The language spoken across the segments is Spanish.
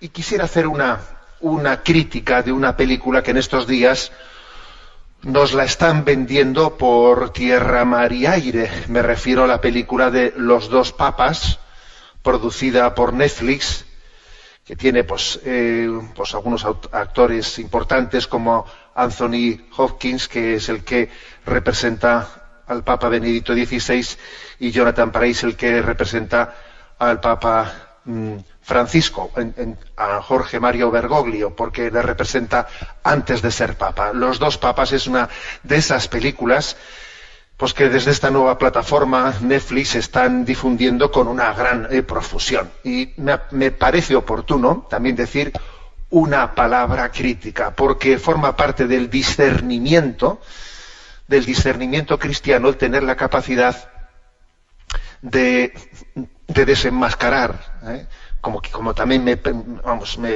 Y quisiera hacer una crítica de una película que en estos días nos la están vendiendo por tierra, mar y aire. Me refiero a la película de Los dos papas, producida por Netflix, que tiene pues algunos actores importantes como Anthony Hopkins, que es el que representa al Papa Benedicto XVI, y Jonathan Pryce, el que representa al Papa Francisco, a Jorge Mario Bergoglio, porque le representa antes de ser Papa. Los dos papas es una de esas películas pues que desde esta nueva plataforma Netflix están difundiendo con una gran profusión. Y me parece oportuno también decir una palabra crítica, porque forma parte del discernimiento cristiano el tener la capacidad de desenmascarar, como también me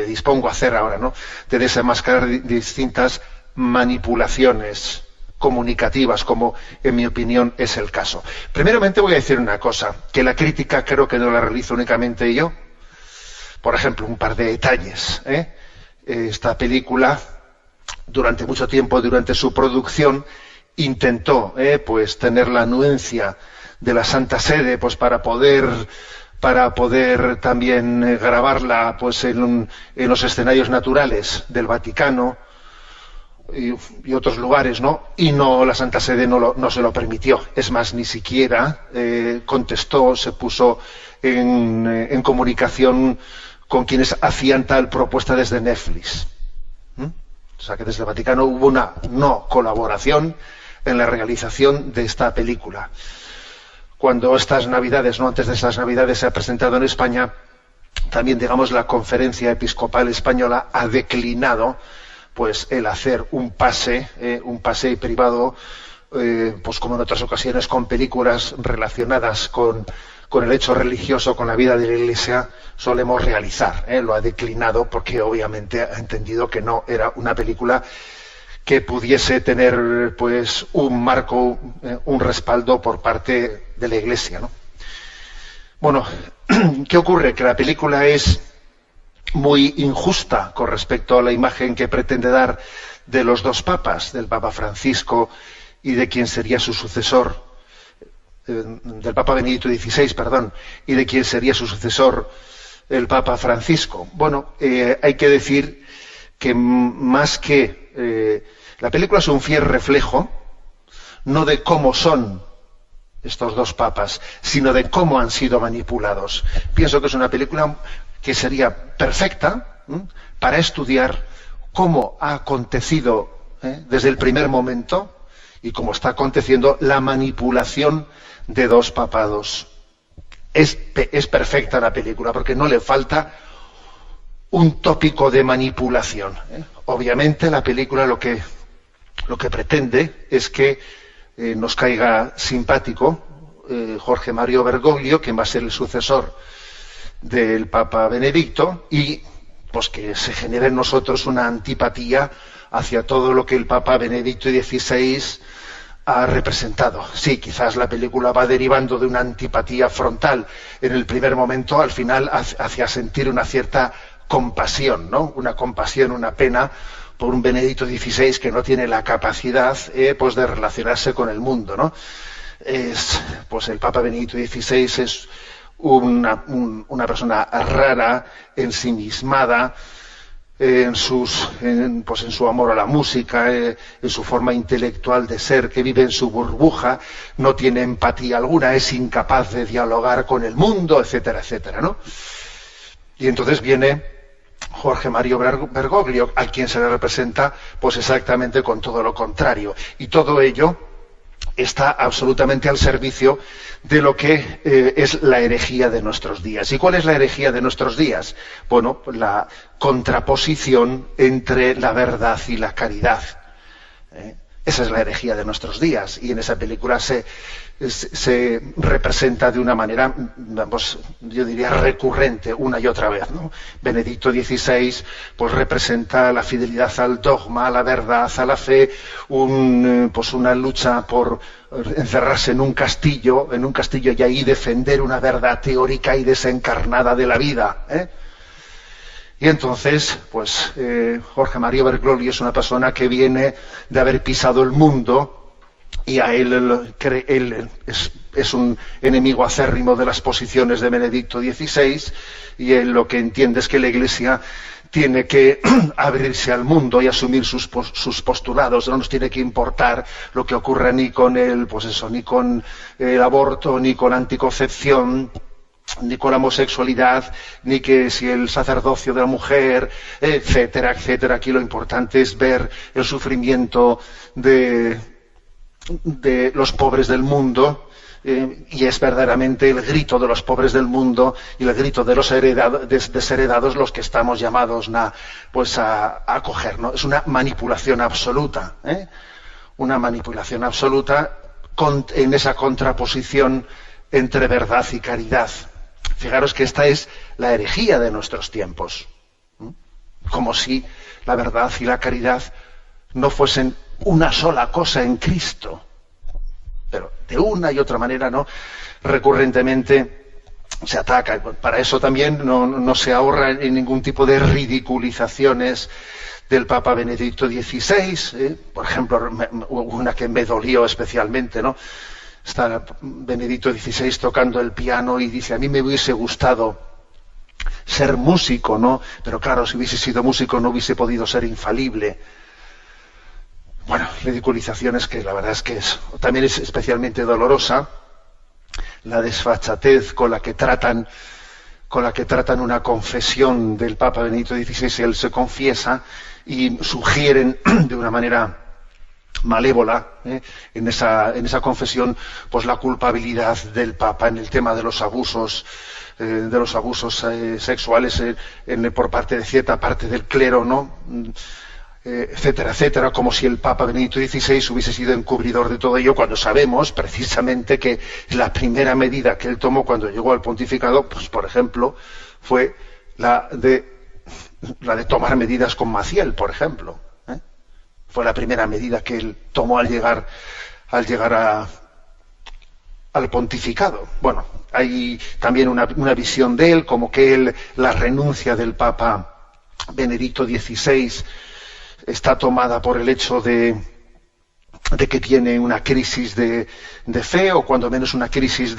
dispongo a hacer ahora, ¿no? De desenmascarar distintas manipulaciones comunicativas, como en mi opinión es el caso. Primeramente voy a decir una cosa, que la crítica creo que no la realizo únicamente yo. Por ejemplo, un par de detalles. Esta película, durante mucho tiempo, durante su producción, intentó pues tener la anuencia de la Santa Sede, pues para poder también grabarla pues en los escenarios naturales del Vaticano y otros lugares, ¿no? Y la Santa Sede no se lo permitió. Es más, ni siquiera contestó, se puso en comunicación con quienes hacían tal propuesta desde Netflix. O sea que desde el Vaticano hubo una no colaboración en la realización de esta película. Cuando estas Navidades, no antes de estas Navidades, se ha presentado en España, también, digamos, la Conferencia Episcopal Española ha declinado pues el hacer un pase privado, pues como en otras ocasiones, con películas relacionadas con el hecho religioso, con la vida de la Iglesia, solemos realizar. Lo ha declinado porque obviamente ha entendido que no era una película que pudiese tener pues un marco, un respaldo por parte de la Iglesia, ¿no? Bueno, ¿qué ocurre? Que la película es muy injusta con respecto a la imagen que pretende dar de los dos papas, del Papa Francisco y de quien sería su sucesor, del Papa Benedicto XVI, perdón, y de quien sería su sucesor, el Papa Francisco. Bueno, hay que decir que más que la película es un fiel reflejo, no de cómo son estos dos papas, sino de cómo han sido manipulados. Pienso que es una película que sería perfecta para estudiar cómo ha acontecido desde el primer momento y cómo está aconteciendo la manipulación de dos papados. Es perfecta la película porque no le falta un tópico de manipulación. Obviamente la película lo que pretende es que nos caiga simpático Jorge Mario Bergoglio, quien va a ser el sucesor del Papa Benedicto, y pues que se genere en nosotros una antipatía hacia todo lo que el Papa Benedicto XVI ha representado. Sí, quizás la película va derivando de una antipatía frontal en el primer momento, al final hacia sentir una cierta compasión, ¿no? Una compasión, una pena por un Benedicto XVI que no tiene la capacidad pues de relacionarse con el mundo, ¿no? Pues el Papa Benedicto XVI es una persona rara, ensimismada, en su amor a la música, en su forma intelectual de ser, que vive en su burbuja, no tiene empatía alguna, es incapaz de dialogar con el mundo, etcétera, etcétera, ¿no? Y entonces viene Jorge Mario Bergoglio, a quien se le representa pues exactamente con todo lo contrario. Y todo ello está absolutamente al servicio de lo que es la herejía de nuestros días. ¿Y cuál es la herejía de nuestros días? Bueno, la contraposición entre la verdad y la caridad. Esa es la herejía de nuestros días, y en esa película se representa de una manera, pues, yo diría recurrente, una y otra vez, ¿no? Benedicto XVI pues representa la fidelidad al dogma, a la verdad, a la fe, pues una lucha por encerrarse en un castillo y ahí defender una verdad teórica y desencarnada de la vida, Y entonces, pues Jorge María Bergoglio es una persona que viene de haber pisado el mundo, y a él es un enemigo acérrimo de las posiciones de Benedicto XVI, y él lo que entiende es que la Iglesia tiene que abrirse al mundo y asumir sus postulados. No nos tiene que importar lo que ocurra ni con ni con el aborto, ni con la anticoncepción, ni con la homosexualidad, ni que si el sacerdocio de la mujer, etcétera, etcétera. Aquí lo importante es ver el sufrimiento de los pobres del mundo, y es verdaderamente el grito de los pobres del mundo y el grito de los desheredados los que estamos llamados a acoger, ¿no? Es una manipulación absoluta, una manipulación absoluta en esa contraposición entre verdad y caridad. Fijaros que esta es la herejía de nuestros tiempos, como si la verdad y la caridad no fuesen una sola cosa en Cristo. Pero de una y otra manera, ¿no?, recurrentemente se ataca. Para eso también no se ahorra en ningún tipo de ridiculizaciones del Papa Benedicto XVI. Por ejemplo, una que me dolió especialmente, ¿no? Está Benedicto XVI tocando el piano y dice: a mí me hubiese gustado ser músico, ¿no? Pero claro, si hubiese sido músico no hubiese podido ser infalible. Bueno, ridiculizaciones que la verdad es que también es especialmente dolorosa la desfachatez con la que tratan una confesión del Papa Benedicto XVI. Él se confiesa y sugieren de una manera malévola, en esa confesión, pues la culpabilidad del Papa en el tema de los abusos sexuales por parte de cierta parte del clero, ¿no? Etcétera, etcétera, como si el Papa Benedicto XVI hubiese sido encubridor de todo ello, cuando sabemos precisamente que la primera medida que él tomó cuando llegó al pontificado, pues por ejemplo, fue la de tomar medidas con Maciel, por ejemplo. Fue la primera medida que él tomó al llegar al pontificado. Bueno, hay también una visión de él, como que la renuncia del Papa Benedicto XVI está tomada por el hecho de que tiene una crisis de fe, o cuando menos una crisis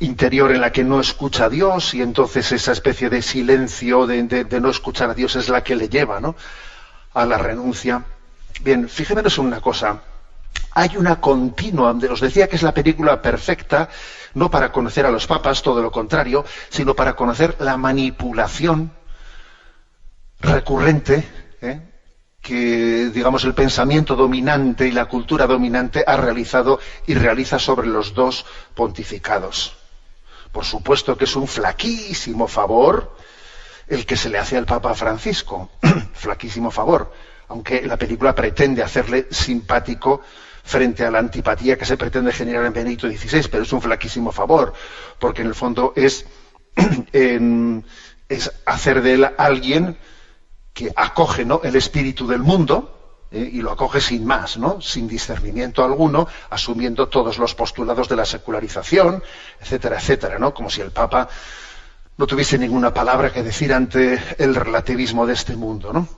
interior en la que no escucha a Dios, y entonces esa especie de silencio de no escuchar a Dios es la que le lleva, ¿no?, a la renuncia. Bien, fijémonos en una cosa. Hay una continua, os decía que es la película perfecta, no para conocer a los papas, todo lo contrario, sino para conocer la manipulación recurrente, que, digamos, el pensamiento dominante y la cultura dominante ha realizado y realiza sobre los dos pontificados. Por supuesto que es un flaquísimo favor el que se le hace al Papa Francisco, flaquísimo favor, aunque la película pretende hacerle simpático frente a la antipatía que se pretende generar en Benedicto XVI, pero es un flaquísimo favor, porque en el fondo es hacer de él alguien que acoge, ¿no?, el espíritu del mundo, y lo acoge sin más, ¿no?, sin discernimiento alguno, asumiendo todos los postulados de la secularización, etcétera, etcétera, ¿no?, como si el Papa no tuviese ninguna palabra que decir ante el relativismo de este mundo, ¿no?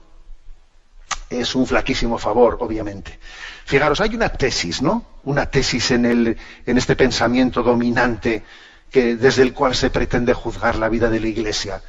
Es un flaquísimo favor, obviamente. Fijaros, hay una tesis, ¿no?, una tesis en este pensamiento dominante desde el cual se pretende juzgar la vida de la Iglesia.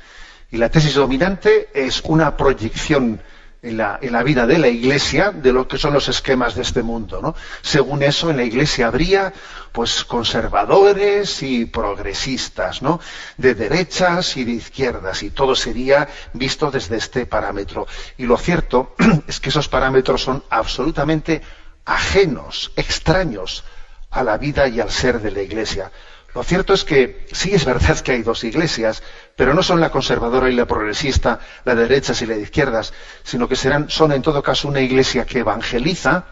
Y la tesis dominante es una proyección en la vida de la Iglesia de lo que son los esquemas de este mundo, ¿no? Según eso, en la Iglesia habría, pues, conservadores y progresistas, ¿no?, de derechas y de izquierdas, y todo sería visto desde este parámetro. Y lo cierto es que esos parámetros son absolutamente ajenos, extraños a la vida y al ser de la Iglesia. Lo cierto es que sí es verdad que hay dos iglesias, pero no son la conservadora y la progresista, la de derechas y la de izquierdas, sino que son en todo caso una iglesia que evangeliza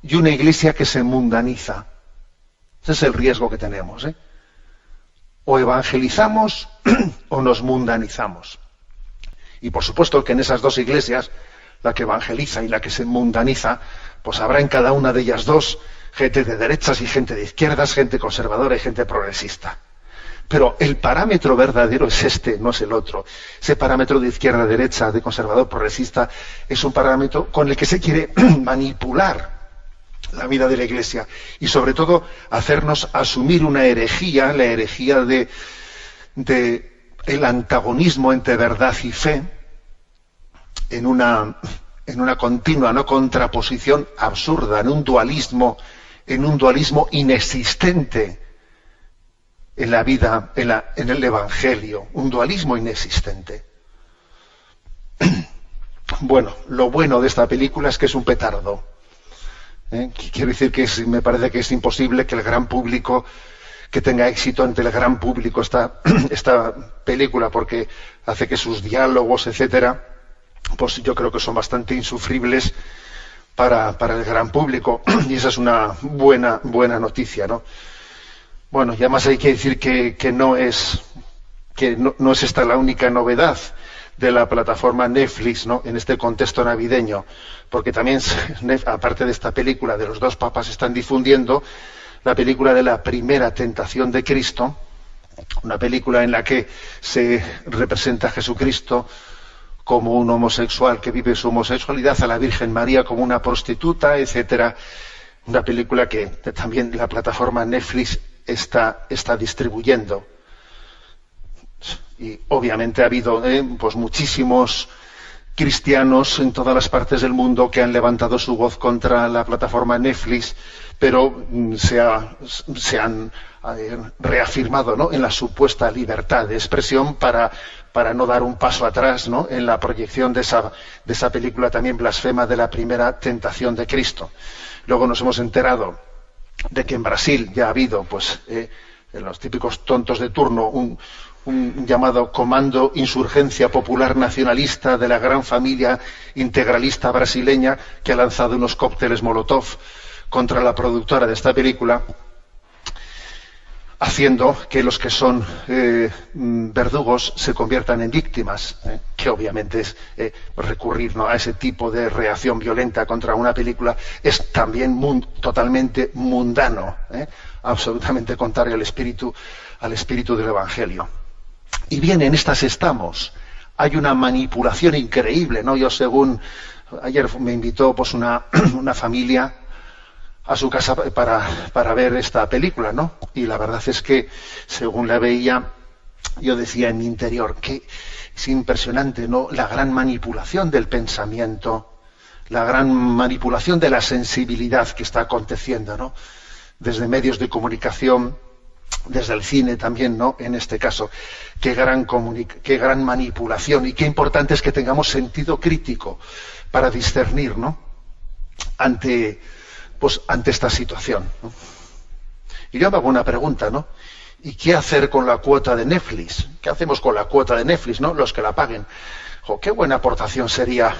y una iglesia que se mundaniza. Ese es el riesgo que tenemos, O evangelizamos o nos mundanizamos. Y por supuesto que en esas dos iglesias, la que evangeliza y la que se mundaniza, pues habrá en cada una de ellas dos gente de derechas y gente de izquierdas, gente conservadora y gente progresista. Pero el parámetro verdadero es este, no es el otro. Ese parámetro de izquierda-derecha, de conservador-progresista, es un parámetro con el que se quiere manipular la vida de la Iglesia y sobre todo hacernos asumir una herejía, la herejía de el antagonismo entre verdad y fe, en una continua no contraposición absurda, en un dualismo inexistente en la vida, en el Evangelio, un dualismo inexistente. Bueno, lo bueno de esta película es que es un petardo. Quiero decir que me parece que es imposible que el gran público, que tenga éxito ante el gran público esta película, porque hace que sus diálogos, etcétera, pues yo creo que son bastante insufribles para el gran público, y esa es una buena noticia, ¿no? Bueno, y además hay que decir que no es esta la única novedad de la plataforma Netflix, ¿no?, en este contexto navideño, porque también, aparte de esta película de los dos papas, están difundiendo la película de la primera tentación de Cristo, una película en la que se representa a Jesucristo como un homosexual que vive su homosexualidad, a la Virgen María como una prostituta, etcétera. Una película que también la plataforma Netflix está distribuyendo. Y obviamente ha habido pues muchísimos cristianos en todas las partes del mundo que han levantado su voz contra la plataforma Netflix, pero se han reafirmado, ¿no?, en la supuesta libertad de expresión para no dar un paso atrás, ¿no?, en la proyección de esa película también blasfema de la primera tentación de Cristo. Luego nos hemos enterado de que en Brasil ya ha habido, pues, los típicos tontos de turno, un llamado Comando Insurgencia Popular Nacionalista de la gran familia integralista brasileña, que ha lanzado unos cócteles Molotov contra la productora de esta película, haciendo que los que son verdugos se conviertan en víctimas, que obviamente es recurrir, ¿no?, a ese tipo de reacción violenta contra una película es también totalmente mundano, absolutamente contrario al espíritu del Evangelio. Y bien, en estas estamos. Hay una manipulación increíble, ¿no? Ayer me invitó pues una familia a su casa para ver esta película, ¿no? Y la verdad es que, según la veía, yo decía en mi interior que es impresionante, ¿no?, la gran manipulación del pensamiento, la gran manipulación de la sensibilidad que está aconteciendo, ¿no?, desde medios de comunicación, desde el cine también, ¿no?, en este caso. Qué gran manipulación, y qué importante es que tengamos sentido crítico para discernir, ¿no?, ante esta situación, ¿no? Y yo me hago una pregunta, ¿no? ¿Y qué hacer con la cuota de Netflix? ¿Qué hacemos con la cuota de Netflix, ¿no?, los que la paguen? Qué buena aportación sería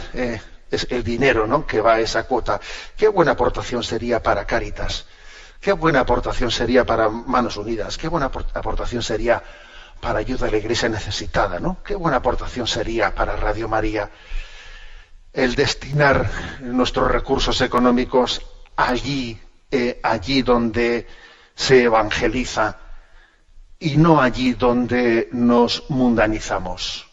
es el dinero, ¿no?, que va a esa cuota. Qué buena aportación sería para Cáritas. Qué buena aportación sería para Manos Unidas. Qué buena aportación sería para ayuda a la Iglesia necesitada, ¿no? Qué buena aportación sería para Radio María el destinar nuestros recursos económicos allí donde se evangeliza, y no allí donde nos mundanizamos,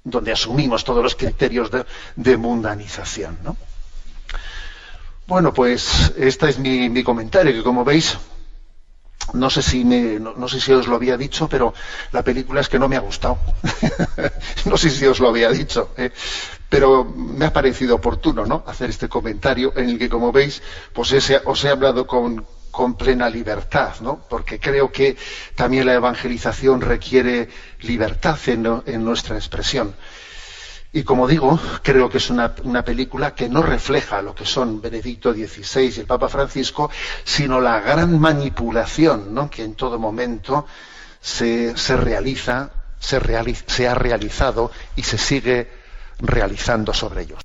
donde asumimos todos los criterios de mundanización, ¿no? Bueno, pues este es mi comentario, que como veis, no sé si os lo había dicho, pero la película es que no me ha gustado. No sé si os lo había dicho, pero me ha parecido oportuno, ¿no?, hacer este comentario en el que, como veis, pues os he hablado con plena libertad, ¿no?, porque creo que también la evangelización requiere libertad en nuestra expresión. Y como digo, creo que es una película que no refleja lo que son Benedicto XVI y el Papa Francisco, sino la gran manipulación, ¿no?, que en todo momento se ha realizado y se sigue realizando sobre ellos.